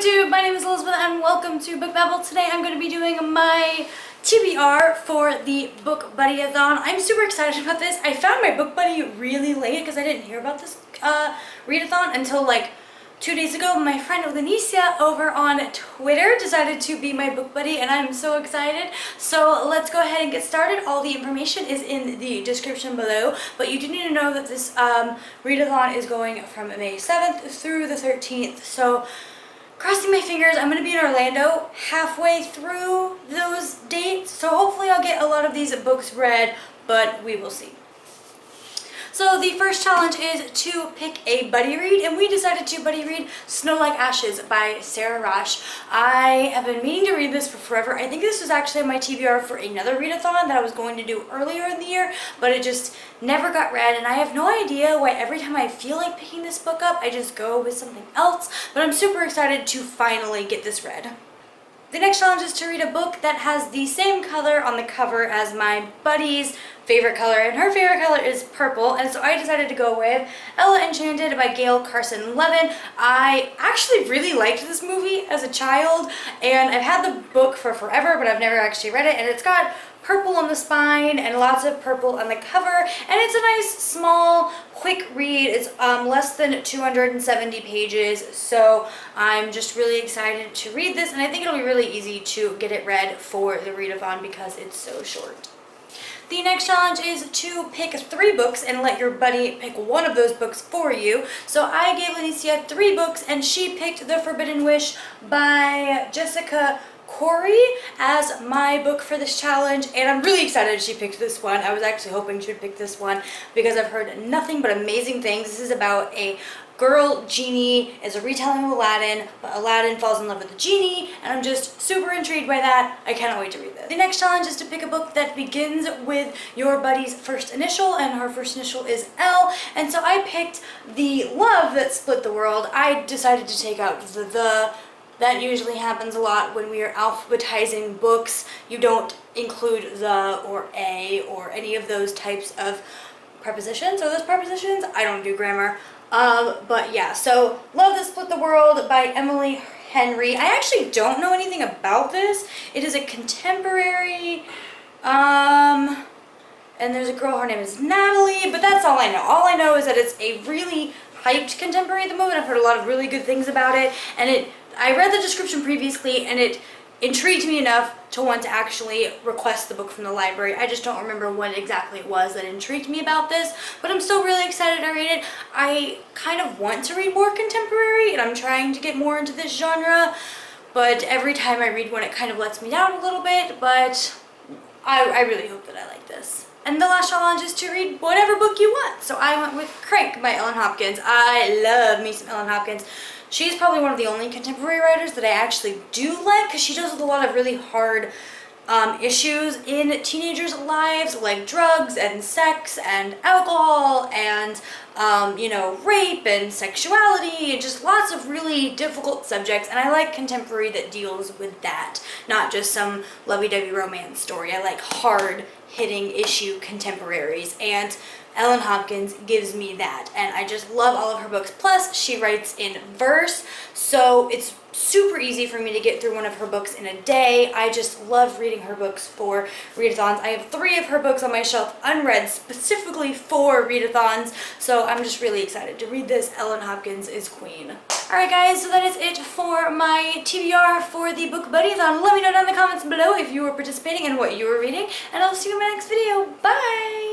YouTube, my name is Elizabeth and welcome to Book Babble. Today I'm going to be doing my TBR for the book Buddy-A-Thon. I'm super excited about this. I found my book buddy really late because I didn't hear about this readathon until like 2 days ago. My friend Lenicia over on Twitter decided to be my book buddy and I'm so excited. So let's go ahead and get started. All the information is in the description below, but you do need to know that this readathon is going from May 7th through the 13th. So crossing my fingers, I'm going to be in Orlando halfway through those dates. So hopefully I'll get a lot of these books read, but we will see. So the first challenge is to pick a buddy read, and we decided to buddy read Snow Like Ashes by Sarah Rosh. I have been meaning to read this for forever. I think this was actually my TBR for another readathon that I was going to do earlier in the year, but it just never got read, and I have no idea why every time I feel like picking this book up, I just go with something else, but I'm super excited to finally get this read. The next challenge is to read a book that has the same color on the cover as my buddy's favorite color, and her favorite color is purple, and so I decided to go with Ella Enchanted by Gail Carson Levin. I actually really liked this movie as a child, and I've had the book for forever, but I've never actually read it, and it's got purple on the spine and lots of purple on the cover, and it's a nice small quick read. It's less than 270 pages, so I'm just really excited to read this, and I think it'll be really easy to get it read for the readathon because it's so short. The next challenge is to pick 3 books and let your buddy pick one of those books for you. So I gave Lenicia 3 books and she picked The Forbidden Wish by Jessica Corey as my book for this challenge, and I'm really excited she picked this one. I was actually hoping she would pick this one because I've heard nothing but amazing things. This is about a girl genie, is a retelling of Aladdin, but Aladdin falls in love with the genie, and I'm just super intrigued by that. I cannot wait to read this. The next challenge is to pick a book that begins with your buddy's first initial, and her first initial is L, and so I picked The Love That Split the World. I decided to take out the. That usually happens a lot when we are alphabetizing books. You don't include the or a or any of those types of prepositions. Or those prepositions? I don't do grammar. But yeah, so Love That Split the World by Emily Henry. I actually don't know anything about this. It is a contemporary, and there's a girl, her name is Natalie, but that's all I know. All I know is that it's a really hyped contemporary at the moment. I've heard a lot of really good things about it, and I read the description previously and it intrigued me enough to want to actually request the book from the library. I just don't remember what exactly it was that intrigued me about this, but I'm still really excited to read it. I kind of want to read more contemporary and I'm trying to get more into this genre, but every time I read one it kind of lets me down a little bit, but I really hope that I like this. And the last challenge is to read whatever book you want. So I went with Crank by Ellen Hopkins. I love me some Ellen Hopkins. She's probably one of the only contemporary writers that I actually do like because she does a lot of really hard issues in teenagers' lives, like drugs and sex and alcohol and, you know, rape and sexuality and just lots of really difficult subjects. And I like contemporary that deals with that, not just some lovey-dovey romance story. I like hard-hitting issue contemporaries, and Ellen Hopkins gives me that, and I just love all of her books. Plus, she writes in verse, so it's super easy for me to get through one of her books in a day. I just love reading her books for readathons. I have 3 of her books on my shelf unread specifically for readathons, so I'm just really excited to read this. Ellen Hopkins is queen. Alright guys, so that is it for my TBR for the book Buddy-A-Thon. Let me know down in the comments below if you were participating and what you were reading, and I'll see you in my next video. Bye!